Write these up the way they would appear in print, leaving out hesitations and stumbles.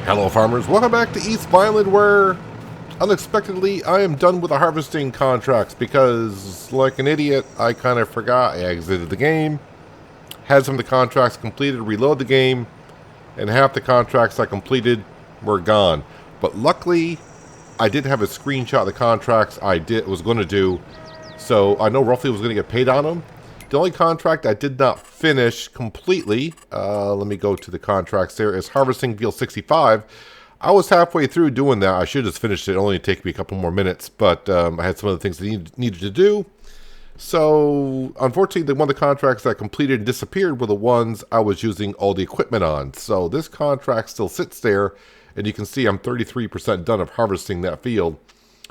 Hello farmers, welcome back to East Vineland, where unexpectedly I am done with the harvesting contracts because, like an idiot, I kind of forgot. I exited the game, had some of the contracts completed, reload the game, and half the contracts I completed were gone. But luckily, I did have a screenshot of the contracts I was going to do, so I know roughly was going to get paid on them. The only contract I did not finish completely, let me go to the contracts there, is Harvesting Field 65. I was halfway through doing that. I should have finished it. It only take me a couple more minutes, but I had some other things that needed to do. So, unfortunately, one of the contracts that completed and disappeared were the ones I was using all the equipment on. So this contract still sits there, and you can see I'm 33% done of harvesting that field.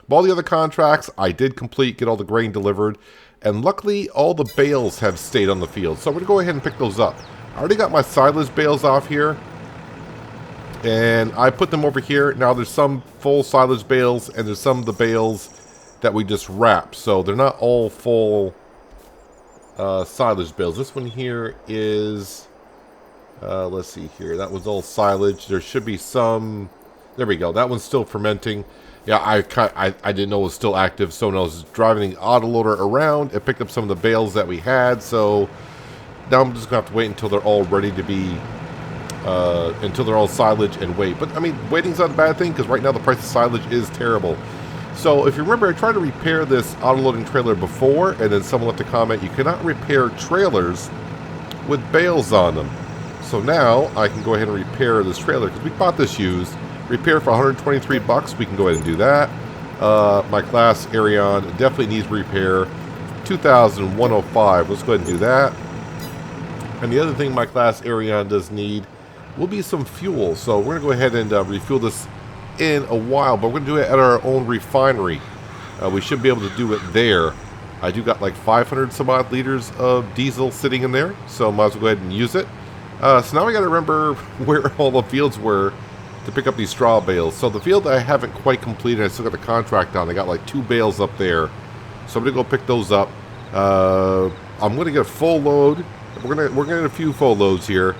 But all the other contracts I did complete, get all the grain delivered, and luckily all the bales have stayed on the field. So I'm going to go ahead and pick those up. I already got my silage bales off here, and I put them over here. Now there's some full silage bales, and there's some of the bales that we just wrap. So they're not all full silage bales. This one here is, let's see here. That was all silage. There should be some, there we go. That one's still fermenting. Yeah, I didn't know it was still active, so when I was driving the autoloader around, it picked up some of the bales that we had, so now I'm just going to have to wait until they're all ready to be, until they're all silage and wait. But, I mean, waiting's not a bad thing, because right now the price of silage is terrible. So, if you remember, I tried to repair this autoloading trailer before, and then someone left a comment, you cannot repair trailers with bales on them. So now, I can go ahead and repair this trailer, because we bought this used. Repair for 123 bucks, we can go ahead and do that. My class Arion definitely needs repair. 2,105, let's go ahead and do that. And the other thing my class Arion does need will be some fuel. So we're going to go ahead and refuel this in a while, but we're going to do it at our own refinery. We should be able to do it there. I do got like 500 some odd liters of diesel sitting in there, so might as well go ahead and use it. So now we got to remember where all the fields were to pick up these straw bales. So the field I haven't quite completed, I still got the contract on. I got like 2 bales up there. So I'm gonna go pick those up. I'm gonna get a full load. We're gonna get a few full loads here,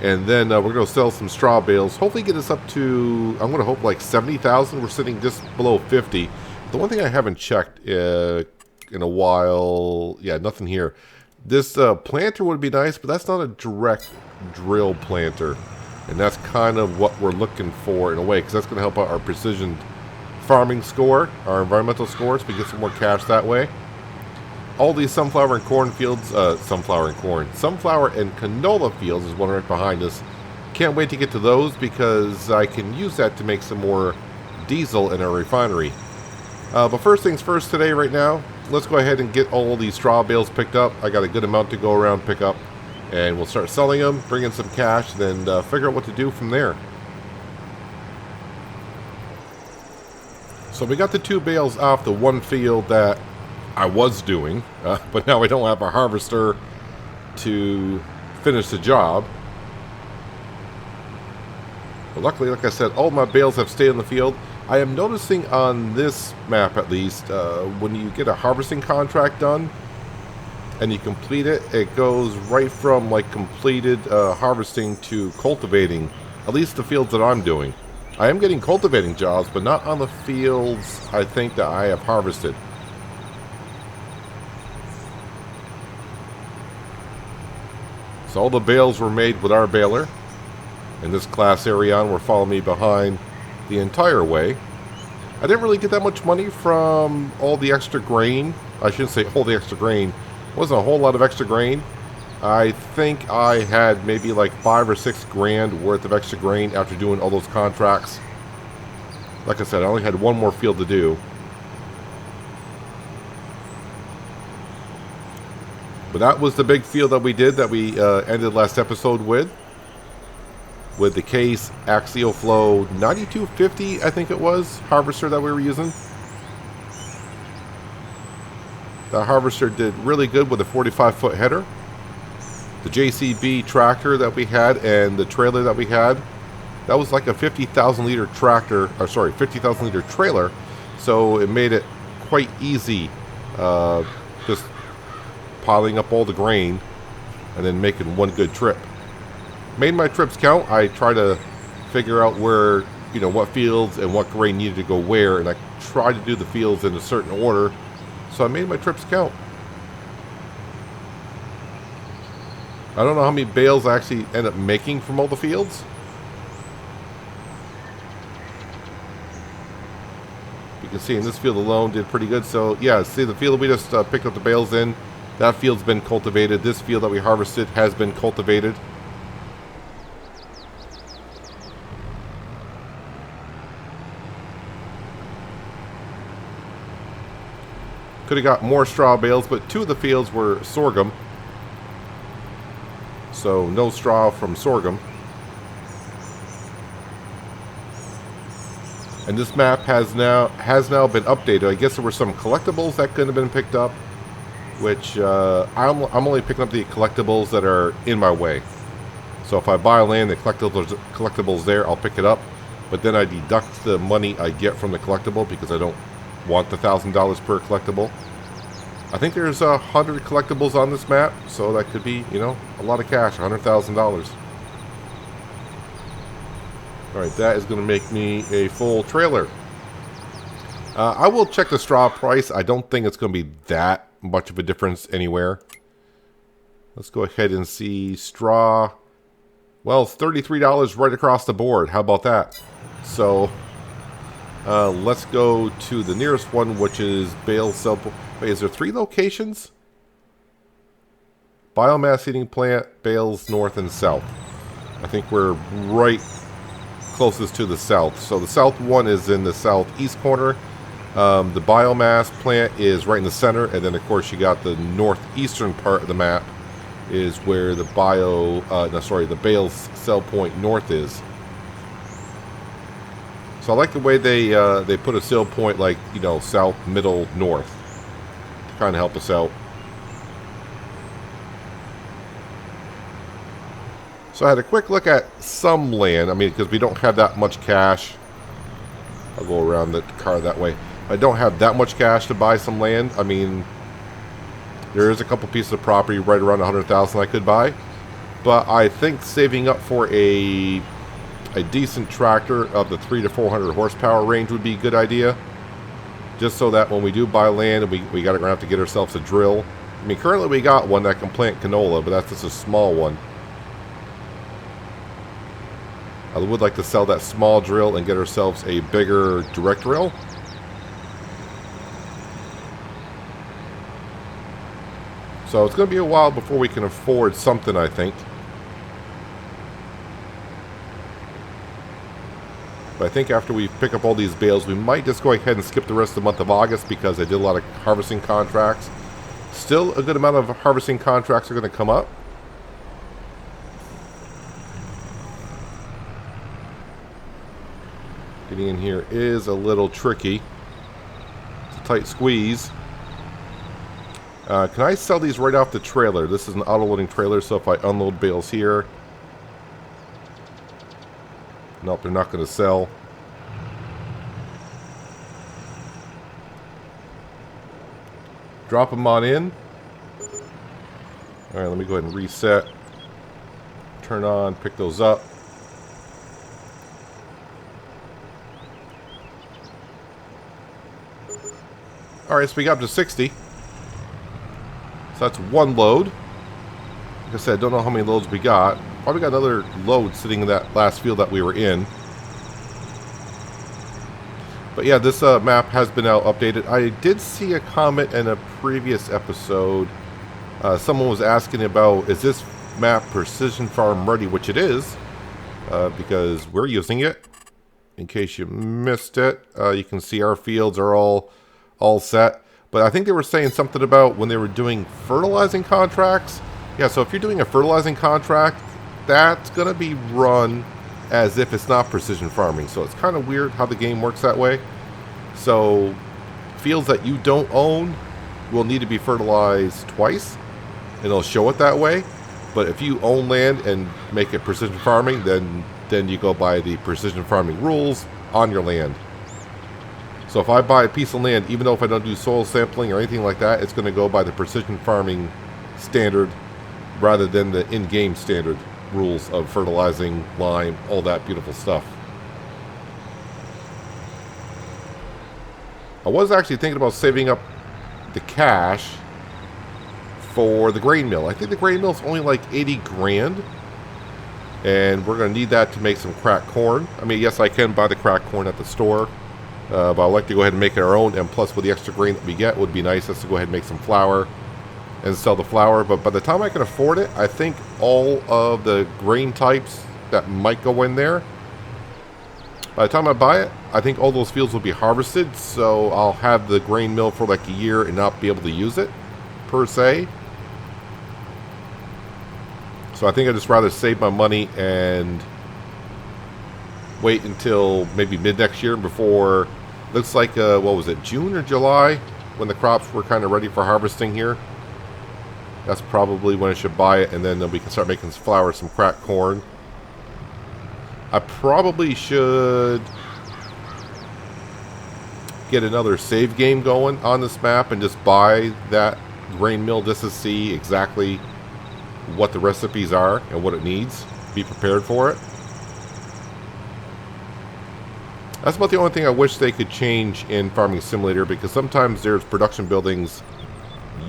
and then we're gonna sell some straw bales. Hopefully get us up to, I'm gonna hope like 70,000. We're sitting just below 50. The one thing I haven't checked in a while, yeah, nothing here. This planter would be nice, but that's not a direct drill planter. And that's kind of what we're looking for in a way, because that's going to help out our precision farming score, our environmental scores. We get some more cash that way. All these sunflower and corn fields, sunflower and canola fields is one right behind us. Can't wait to get to those because I can use that to make some more diesel in our refinery. But first things first today, right now, let's go ahead and get all these straw bales picked up. I got a good amount to go around pick up. And we'll start selling them, bring in some cash, then figure out what to do from there. So we got the 2 bales off the one field that I was doing, but now I don't have a harvester to finish the job. But luckily, like I said, all my bales have stayed in the field. I am noticing on this map, at least, when you get a harvesting contract done, and you complete it, it goes right from like completed harvesting to cultivating, at least the fields that I'm doing. I am getting cultivating jobs, but not on the fields I think that I have harvested. So all the bales were made with our baler, and this class Arion will follow me behind the entire way. I didn't really get that much money from all the extra grain. I shouldn't say all the extra grain. Wasn't a whole lot of extra grain. I think I had maybe like 5 or 6 grand worth of extra grain after doing all those contracts. Like I said, I only had one more field to do. But that was the big field that we did, that we ended last episode with the Case Axial Flow 9250, I think it was, harvester that we were using. The harvester did really good with a 45-foot header. The JCB tractor that we had and the trailer that we had, that was like a 50,000 liter tractor, or sorry, 50,000 liter trailer. So it made it quite easy, just piling up all the grain and then making one good trip. Made my trips count. I try to figure out where, you know, what fields and what grain needed to go where, and I tried to do the fields in a certain order, so I made my trips count. I don't know how many bales I actually end up making from all the fields. You can see in this field alone did pretty good. So yeah, see the field we just picked up the bales in, that field's been cultivated. This field that we harvested has been cultivated. Could have got more straw bales, but 2 of the fields were sorghum. So no straw from sorghum. And this map has now been updated. I guess there were some collectibles that couldn't have been picked up, which I'm only picking up the collectibles that are in my way. So if I buy land, the collectibles there, I'll pick it up. But then I deduct the money I get from the collectible because I don't want the $1,000 per collectible. I think there's 100 collectibles on this map, so that could be, you know, a lot of cash, $100,000. Alright, that is going to make me a full trailer. I will check the straw price. I don't think it's going to be that much of a difference anywhere. Let's go ahead and see straw. Well, it's $33 right across the board. How about that? So, let's go to the nearest one, which is bale sell. Wait, is there 3 locations? Biomass heating plant, bales north and south. I think we're right closest to the south. So the south one is in the southeast corner. The biomass plant is right in the center, and then of course you got the northeastern part of the map is where the the bales sell point north is. So I like the way they put a sale point, like, you know, south, middle, north, to kind of help us out. So I had a quick look at some land. I mean, because we don't have that much cash. I'll go around the car that way. I don't have that much cash to buy some land. I mean, there is a couple pieces of property right around 100,000 I could buy. But I think saving up for a decent tractor of the 300 to 400 horsepower range would be a good idea. Just so that when we do buy land, and we gotta have to get ourselves a drill. I mean, currently we got one that can plant canola, but that's just a small one. I would like to sell that small drill and get ourselves a bigger direct drill. So it's going to be a while before we can afford something, I think. But I think after we pick up all these bales, we might just go ahead and skip the rest of the month of August because I did a lot of harvesting contracts. Still a good amount of harvesting contracts are going to come up. Getting in here is a little tricky. It's a tight squeeze. Can I sell these right off the trailer? This is an auto-loading trailer, so if I unload bales here... Nope, they're not going to sell. Drop them on in. Alright, let me go ahead and reset. Turn on, pick those up. Alright, so we got up to 60. So that's one load. Like I said, I don't know how many loads we got. Probably got another load sitting in that last field that we were in. But yeah, this map has been now updated. I did see a comment in a previous episode. Someone was asking about, is this map Precision Farm ready? Which it is, because we're using it. In case you missed it, you can see our fields are all set. But I think they were saying something about when they were doing fertilizing contracts. Yeah, so if you're doing a fertilizing contract, that's going to be run as if it's not precision farming. So it's kind of weird how the game works that way. So fields that you don't own will need to be fertilized twice, and it'll show it that way. But if you own land and make it precision farming, then you go by the precision farming rules on your land. So if I buy a piece of land, even though if I don't do soil sampling or anything like that, it's going to go by the precision farming standard rather than the in-game standard. rules of fertilizing, lime, all that beautiful stuff. I was actually thinking about saving up the cash for the grain mill. I think the grain mill is only like 80 grand. And we're going to need that to make some cracked corn. I mean, yes, I can buy the cracked corn at the store. But I'd like to go ahead and make it our own. And plus, with the extra grain that we get, would be nice just to go ahead and make some flour and sell the flour. But by the time I can afford it, I think all of the grain types that might go in there, by the time I buy it, I think all those fields will be harvested. So I'll have the grain mill for like a year and not be able to use it, per se. So I think I'd just rather save my money and wait until maybe mid next year before, looks like, what was it, June or July, when the crops were kind of ready for harvesting here. That's probably when I should buy it, and then we can start making some flour, some cracked corn. I probably should get another save game going on this map and just buy that grain mill just to see exactly what the recipes are and what it needs. Be prepared for it. That's about the only thing I wish they could change in Farming Simulator, because sometimes there's production buildings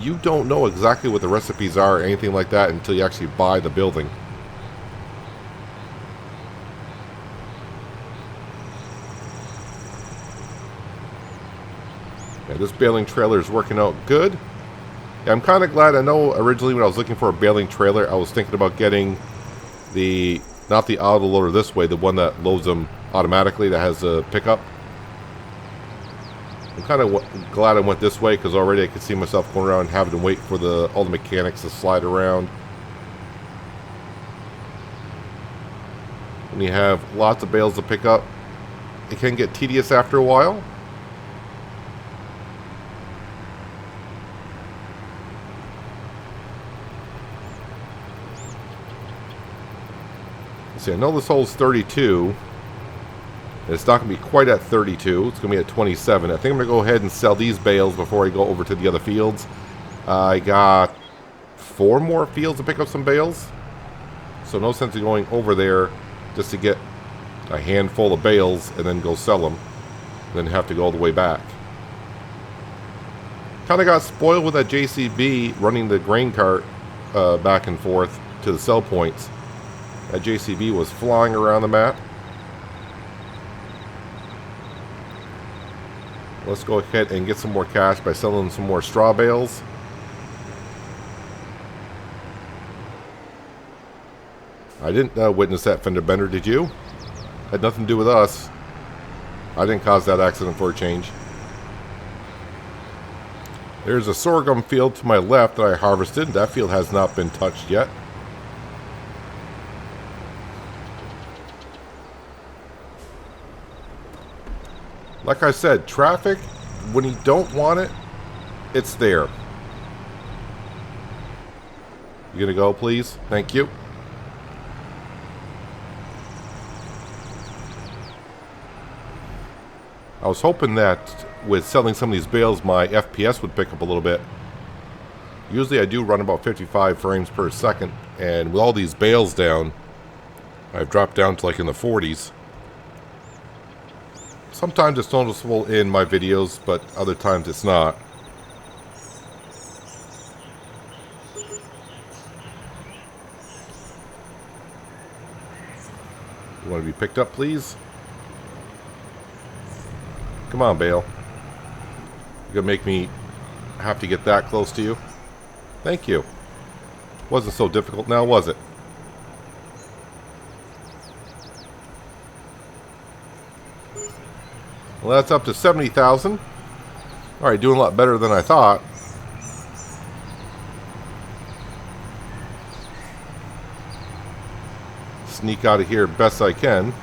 you don't know exactly what the recipes are or anything like that until you actually buy the building. Yeah, this baling trailer is working out good. Yeah, I'm kind of glad. I know originally when I was looking for a baling trailer, I was thinking about getting the, not the auto loader this way, the one that loads them automatically that has a pickup. I'm kind of glad I went this way, because already I could see myself going around having to wait for all the mechanics to slide around. When you have lots of bales to pick up, it can get tedious after a while. See, I know this hole's 32. It's not going to be quite at 32. It's going to be at 27. I think I'm going to go ahead and sell these bales before I go over to the other fields. I got 4 more fields to pick up some bales. So no sense in going over there just to get a handful of bales and then go sell them. Then have to go all the way back. Kind of got spoiled with that JCB running the grain cart back and forth to the sell points. That JCB was flying around the map. Let's go ahead and get some more cash by selling some more straw bales. I didn't witness that fender bender, did you? Had nothing to do with us. I didn't cause that accident for a change. There's a sorghum field to my left that I harvested. That field has not been touched yet. Like I said, traffic, when you don't want it, it's there. You gonna go, please? Thank you. I was hoping that with selling some of these bales, my FPS would pick up a little bit. Usually I do run about 55 frames per second, and with all these bales down, I've dropped down to like in the 40s. Sometimes it's noticeable in my videos, but other times it's not. You want to be picked up, please? Come on, bale. You're gonna make me have to get that close to you? Thank you. Wasn't so difficult now, was it? Well, that's up to 70,000. Alright, doing a lot better than I thought. Sneak out of here best I can.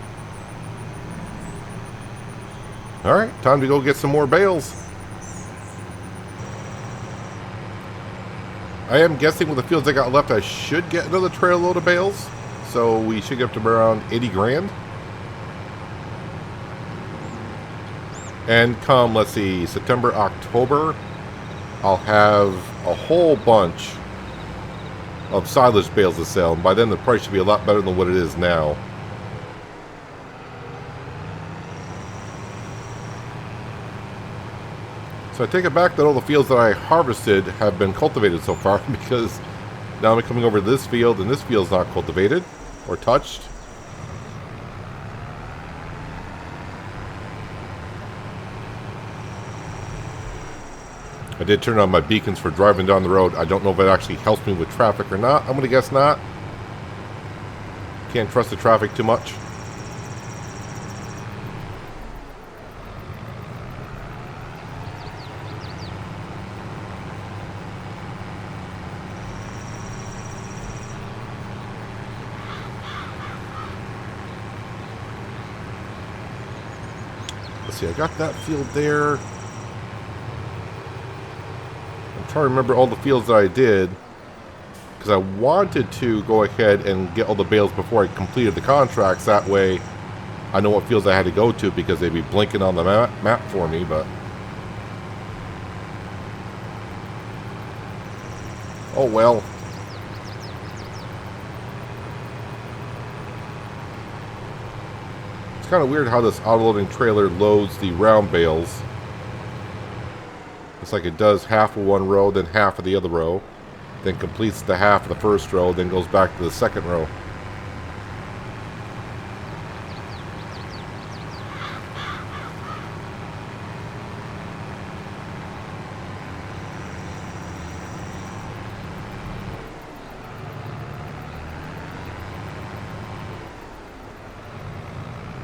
Alright, time to go get some more bales. I am guessing with the fields I got left, I should get another trail load of bales. So we should get up to around 80 grand. And come, let's see, September, October, I'll have a whole bunch of silage bales to sell. And by then the price should be a lot better than what it is now. So I take it back that all the fields that I harvested have been cultivated so far, because now I'm coming over to this field and this field's not cultivated or touched. I did turn on my beacons for driving down the road. I don't know if it actually helps me with traffic or not. I'm going to guess not. Can't trust the traffic too much. Let's see, I got that field there. I'm trying to remember all the fields that I did, because I wanted to go ahead and get all the bales before I completed the contracts. That way I know what fields I had to go to, because they'd be blinking on the map for me. But oh well. It's kind of weird how this auto-loading trailer loads the round bales. It's like it does half of one row, then half of the other row, then completes the half of the first row, then goes back to the second row.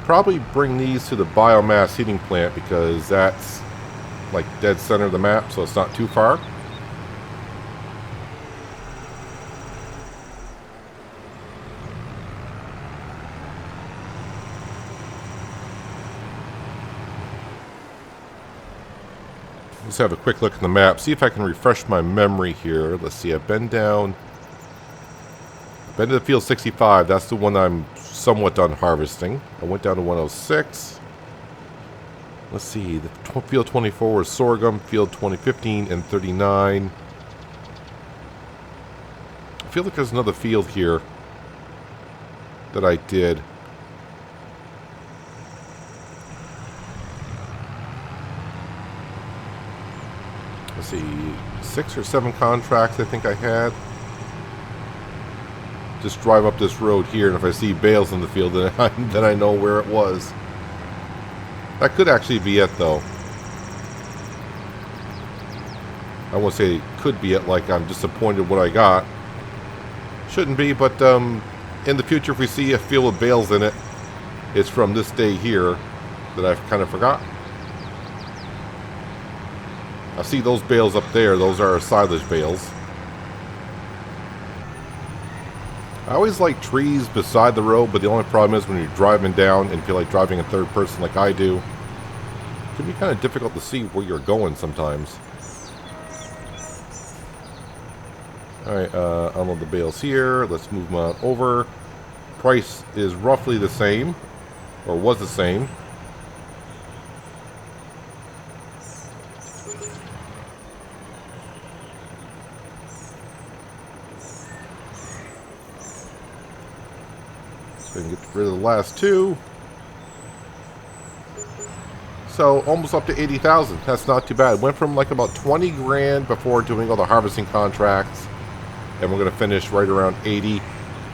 Probably bring these to the biomass heating plant, because that's like dead center of the map, so it's not too far. Let's have a quick look at the map, see if I can refresh my memory here. Let's see, I've been to the field 65. That's the one I'm somewhat done harvesting. I went down to 106. Let's see, the field 24 was sorghum, field 2015 and 39. I feel like there's another field here that I did. Let's see, 6 or 7 contracts I think I had. Just drive up this road here, and if I see bales in the field, then I know where it was. That could actually be it, though. I won't say it could be it, like I'm disappointed what I got. Shouldn't be, but in the future, if we see a field with bales in it, it's from this day here that I've kind of forgotten. I see those bales up there. Those are silage bales. I always like trees beside the road, but the only problem is when you're driving down and feel like driving in third person like I do, it can be kind of difficult to see where you're going sometimes. Alright, unload the bales here. Let's move them on over. Price is roughly the same, or was the same. And get rid of the last 2. So almost up to 80,000. That's not too bad. Went from like about 20 grand before doing all the harvesting contracts, and we're going to finish right around 80.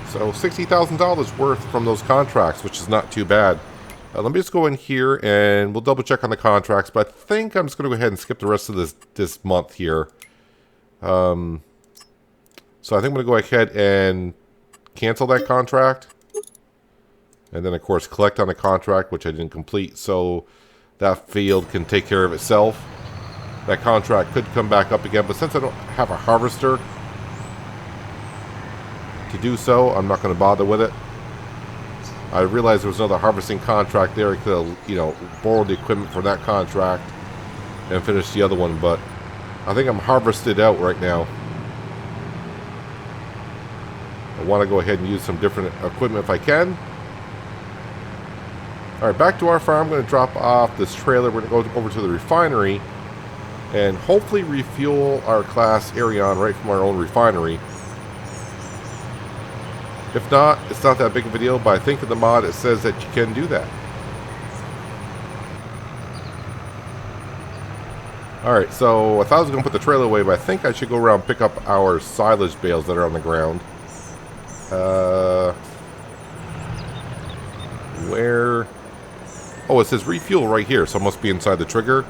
So $60,000 worth from those contracts, which is not too bad. Let me just go in here and we'll double check on the contracts, but I think I'm just going to go ahead and skip the rest of this month here. So I think I'm going to go ahead and cancel that contract. And then, of course, collect on a contract, which I didn't complete, so that field can take care of itself. That contract could come back up again, but since I don't have a harvester to do so, I'm not going to bother with it. I realized there was another harvesting contract there. I could have, you know, borrowed the equipment for that contract and finished the other one, but I think I'm harvested out right now. I want to go ahead and use some different equipment if I can. Alright, back to our farm. I'm going to drop off this trailer. We're going to go over to the refinery and hopefully refuel our class Arion right from our own refinery. If not, it's not that big of a deal, but I think in the mod it says that you can do that. Alright, so I thought I was going to put the trailer away, but I think I should go around and pick up our silage bales that are on the ground. Where? Oh, it says refuel right here, so it must be inside the trigger.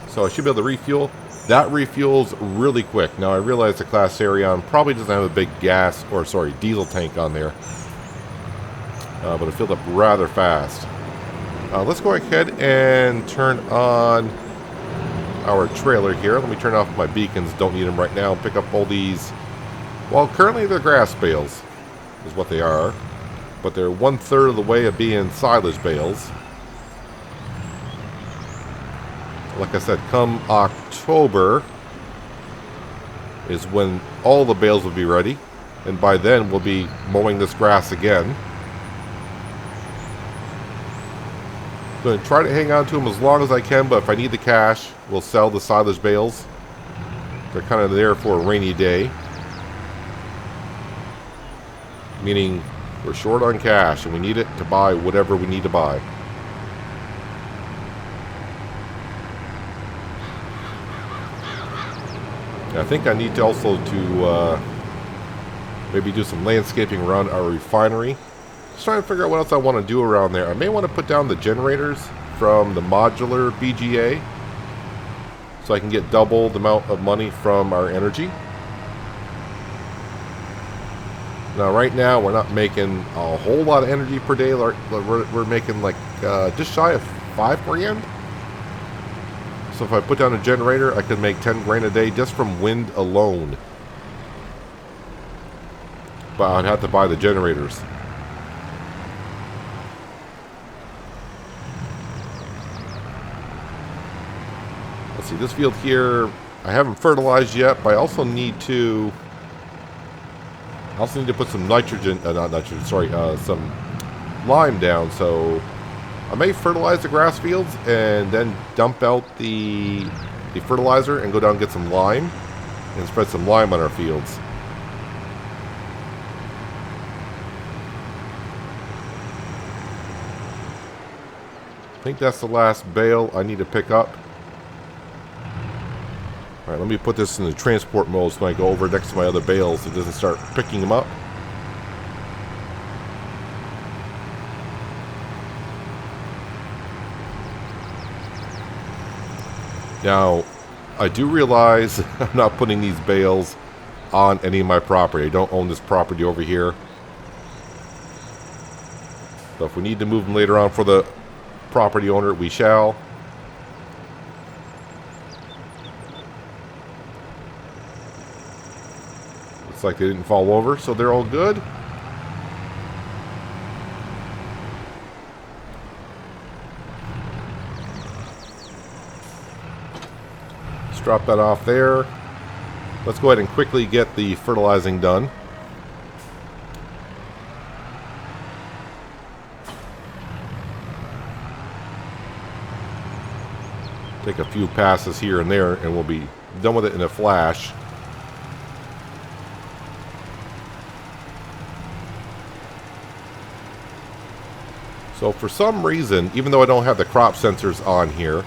So I should be able to refuel. That refuels really quick. Now I realize the Class Arion probably doesn't have a big diesel tank on there. But it filled up rather fast. Let's go ahead and turn on our trailer here. Let me turn off my beacons. Don't need them right now. Pick up all these. Well, currently they're grass bales is what they are. But they're 1/3 of the way of being silage bales. Like I said, come October is when all the bales will be ready. And by then we'll be mowing this grass again. Going to try to hang on to them as long as I can, but if I need the cash, we'll sell the silage bales. They're kind of there for a rainy day. Meaning we're short on cash and we need it to buy whatever we need to buy. I think I need to also maybe do some landscaping around our refinery. Just trying to figure out what else I want to do around there. I may want to put down the generators from the modular BGA so I can get double the amount of money from our energy. Now right now we're not making a whole lot of energy per day. We're making like just shy of 5 grand. So if I put down a generator, I could make 10 grand a day just from wind alone. But I'd have to buy the generators. Let's see, this field here, I haven't fertilized yet, but I also need to put some some lime down, so I may fertilize the grass fields and then dump out the fertilizer and go down and get some lime and spread some lime on our fields. I think that's the last bale I need to pick up. Alright, let me put this in the transport mode so when I go over next to my other bales it doesn't start picking them up. Now, I do realize I'm not putting these bales on any of my property. I don't own this property over here. So if we need to move them later on for the property owner, we shall. Looks like they didn't fall over, so they're all good. Drop that off there. Let's go ahead and quickly get the fertilizing done. Take a few passes here and there and we'll be done with it in a flash. So for some reason, even though I don't have the crop sensors on here,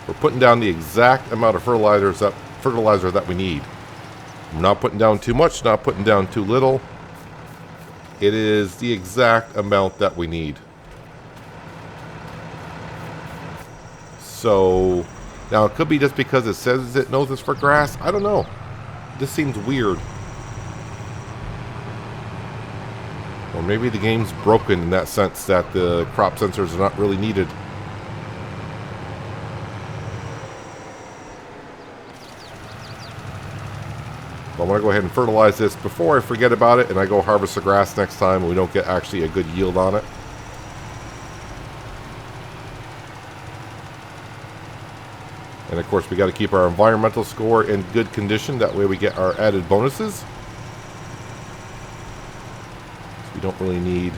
we're putting down the exact amount of fertilizer that we need. I'm not putting down too much, not putting down too little. It is the exact amount that we need. So, now it could be just because it says it knows it's for grass. I don't know. This seems weird. Or maybe the game's broken in that sense that the crop sensors are not really needed. I want to go ahead and fertilize this before I forget about it and I go harvest the grass next time and we don't get actually a good yield on it. And of course we got to keep our environmental score in good condition, that way we get our added bonuses. So we don't really need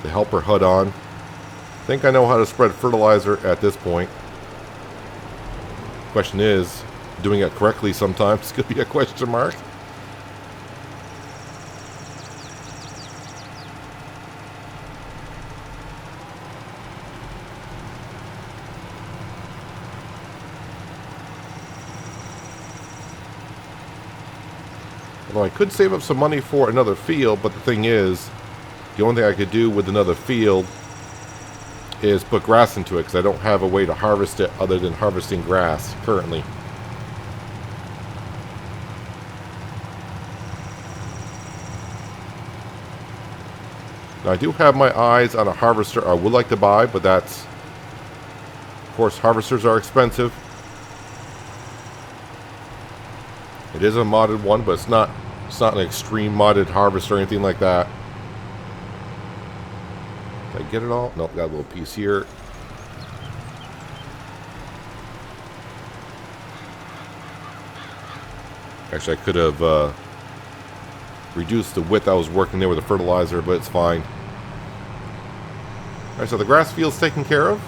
the helper HUD on. I think I know how to spread fertilizer at this point. Question is, doing it correctly sometimes could be a question mark. Although I could save up some money for another field, but the thing is, the only thing I could do with another field is put grass into it, because I don't have a way to harvest it other than harvesting grass currently. Now, I do have my eyes on a harvester I would like to buy, but that's... Of course, harvesters are expensive. It is a modded one, but it's not an extreme modded harvester or anything like that. Did I get it all? Nope, got a little piece here. Actually, I could have reduced the width I was working there with the fertilizer, but it's fine. Alright, so the grass field's taken care of.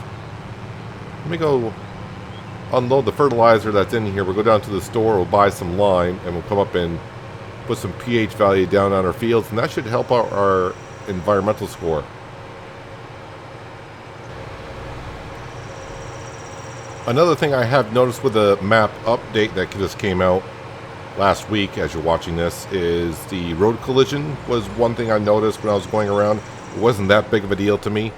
Let me go unload the fertilizer that's in here. We'll go down to the store, we'll buy some lime, and we'll come up and put some pH value down on our fields, and that should help out our environmental score. Another thing I have noticed with the map update that just came out last week, as you're watching this, is the road collision was one thing I noticed when I was going around. It wasn't that big of a deal to me.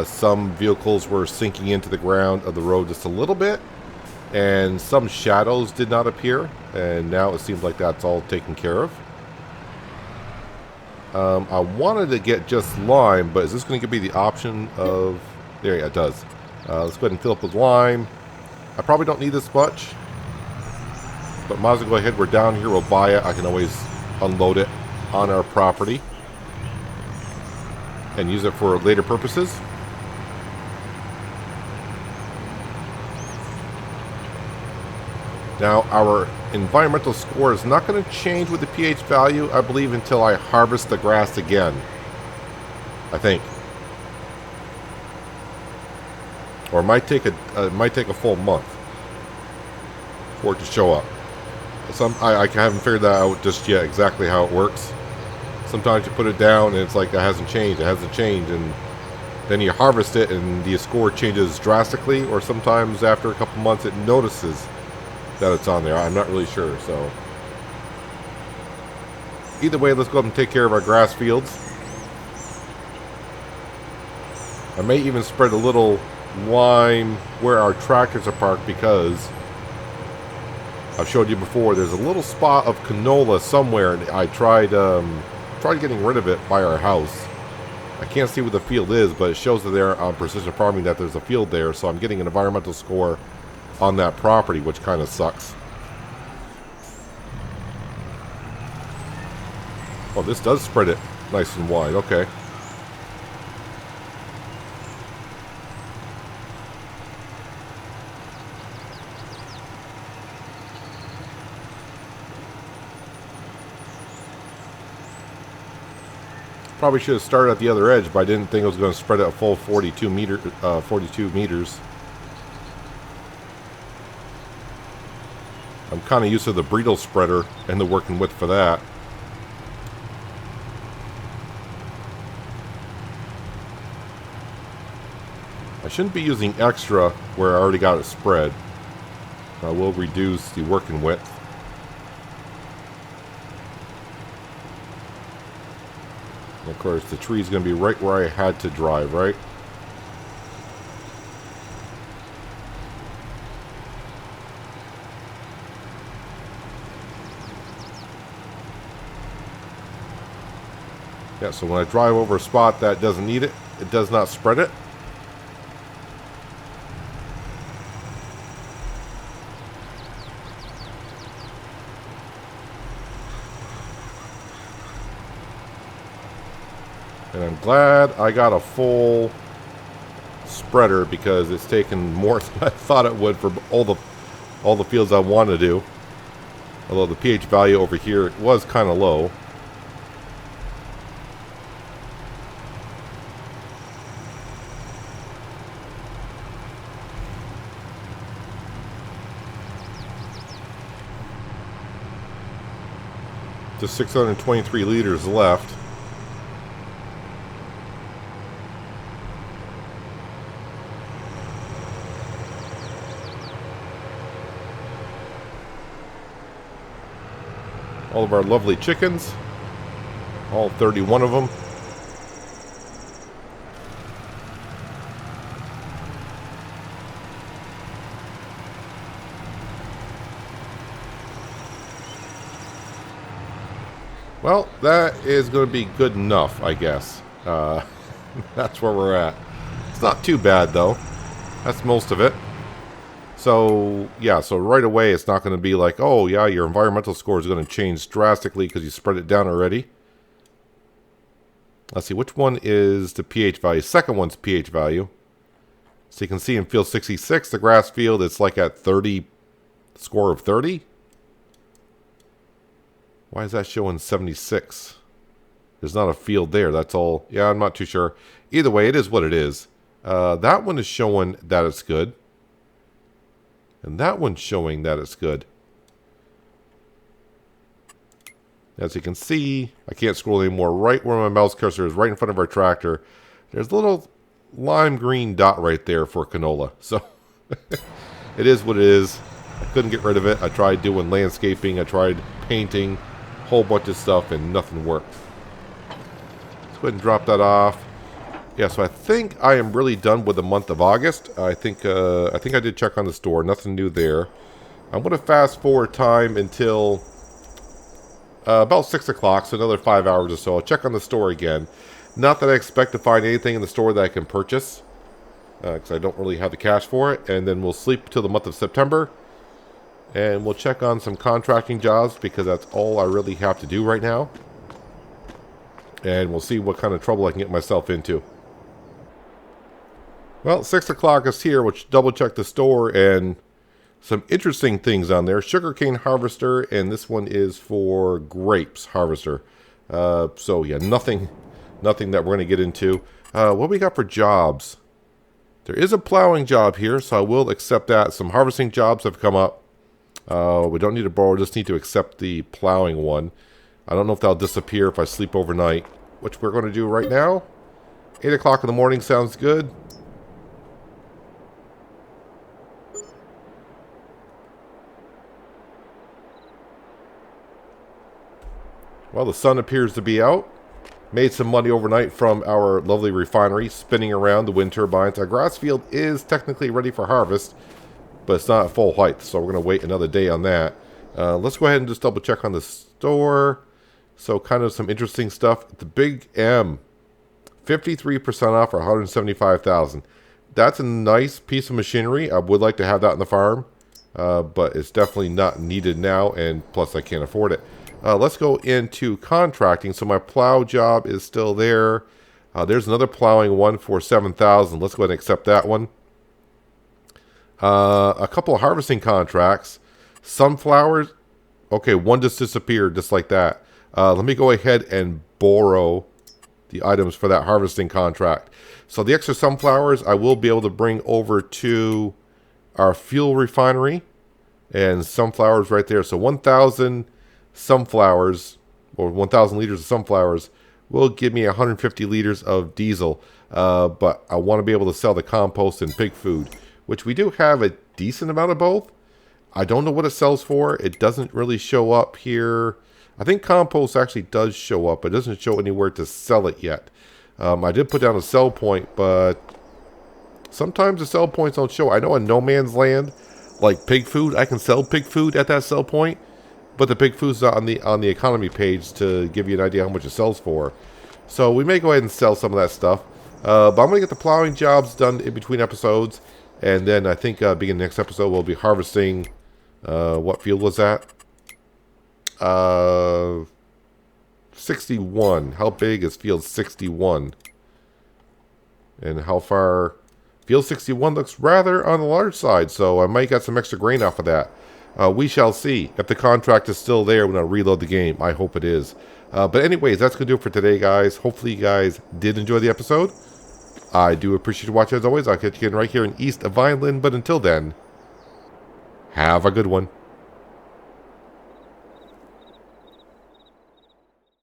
Some vehicles were sinking into the ground of the road just a little bit, and some shadows did not appear, and now it seems like that's all taken care of. I wanted to get just lime, but is this going to give me the option of... There, yeah, it does. Let's go ahead and fill up with lime. I probably don't need this much, but might as well go ahead. We're down here, we'll buy it. I can always unload it on our property and use it for later purposes. Now, our environmental score is not going to change with the pH value, I believe, until I harvest the grass again. I think. Or it might take a full month for it to show up. I haven't figured that out just yet, exactly how it works. Sometimes you put it down and it's like it hasn't changed, and then you harvest it and the score changes drastically, or sometimes after a couple months it notices that it's on there. I'm not really sure, so either way, let's go up and take care of our grass fields. I may even spread a little lime where our tractors are parked, because I've showed you before there's a little spot of canola somewhere, and I tried getting rid of it by our house. I can't see what the field is, but it shows that there on Precision Farming that there's a field there, so I'm getting an environmental score on that property, which kind of sucks. Oh, this does spread it nice and wide. Okay. Probably should have started at the other edge, but I didn't think it was going to spread it a full 42 meters. I'm kind of used to the Breedle spreader and the working width for that. I shouldn't be using extra where I already got it spread. I will reduce the working width. And of course, the tree is going to be right where I had to drive, right? Yeah, so when I drive over a spot that doesn't need it, it does not spread it. And I'm glad I got a full spreader, because it's taken more than I thought it would for all the fields I want to do. Although the pH value over here was kind of low. Just 623 liters left. all of our lovely chickens. All 31 of them. Well, that is going to be good enough, I guess. That's where we're at. It's not too bad, though. That's most of it. So, yeah, so right away it's not going to be like, oh, yeah, your environmental score is going to change drastically because you spread it down already. Let's see, which one is the pH value? Second one's pH value. So you can see in field 66, the grass field, it's like at 30, score of 30. Why is that showing 76? There's not a field there. That's all. Yeah, I'm not too sure. Either way, it is what it is. That one is showing that it's good. And that one's showing that it's good. As you can see, I can't scroll anymore. Right where my mouse cursor is, right in front of our tractor, there's a little lime green dot right there for canola. So, it is what it is. I couldn't get rid of it. I tried doing landscaping. I tried painting. Whole bunch of stuff and nothing worked. Let's go ahead and drop that off. Yeah, so I think I am really done with the month of August. I think I did check on the store. Nothing new there. I'm going to fast forward time until about 6 o'clock, so another 5 hours or so. I'll check on the store again. Not that I expect to find anything in the store that I can purchase, because I don't really have the cash for it. And then we'll sleep till the month of September. And we'll check on some contracting jobs because that's all I really have to do right now. And we'll see what kind of trouble I can get myself into. Well, 6 o'clock is here, which double check the store and some interesting things on there. Sugarcane harvester, and this one is for grapes harvester. So yeah, nothing that we're going to get into. What we got for jobs? There is a plowing job here, so I will accept that. Some harvesting jobs have come up. We don't need to borrow, just need to accept the plowing one. I don't know if that'll disappear if I sleep overnight, which we're going to do right now. 8 o'clock in the morning sounds good. Well, the sun appears to be out. Made some money overnight from our lovely refinery, spinning around the wind turbines. Our grass field is technically ready for harvest, but it's not at full height, so we're going to wait another day on that. Let's go ahead and just double check on the store. So kind of some interesting stuff. The Big M, 53% off for $175,000. That's a nice piece of machinery. I would like to have that on the farm, but it's definitely not needed now, and plus I can't afford it. Let's go into contracting. So my plow job is still there. There's another plowing one for $7,000. Let's go ahead and accept that one. A couple of harvesting contracts. Sunflowers. Okay, one just disappeared just like that. Let me go ahead and borrow the items for that harvesting contract. So the extra sunflowers I will be able to bring over to our fuel refinery. And sunflowers right there. So 1,000 sunflowers, or 1,000 liters of sunflowers, will give me 150 liters of diesel. But I want to be able to sell the compost and pig food, which we do have a decent amount of both. I don't know what it sells for. It doesn't really show up here. I think compost actually does show up, but it doesn't show anywhere to sell it yet. I did put down a sell point, but sometimes the sell points don't show. I know in No Man's Land, like pig food, I can sell pig food at that sell point, but the pig food's not on the economy page to give you an idea how much it sells for. So we may go ahead and sell some of that stuff. But I'm going to get the plowing jobs done in between episodes. And then I think beginning next episode we'll be harvesting, what field was that? 61. How big is field 61? And how far? Field 61 looks rather on the large side, so I might get some extra grain off of that. We shall see. If the contract is still there when I reload the game, I hope it is. But anyways, that's going to do it for today, guys. Hopefully you guys did enjoy the episode. I do appreciate you watching as always. I'll catch you again right here in east of Vineland. But until then, have a good one.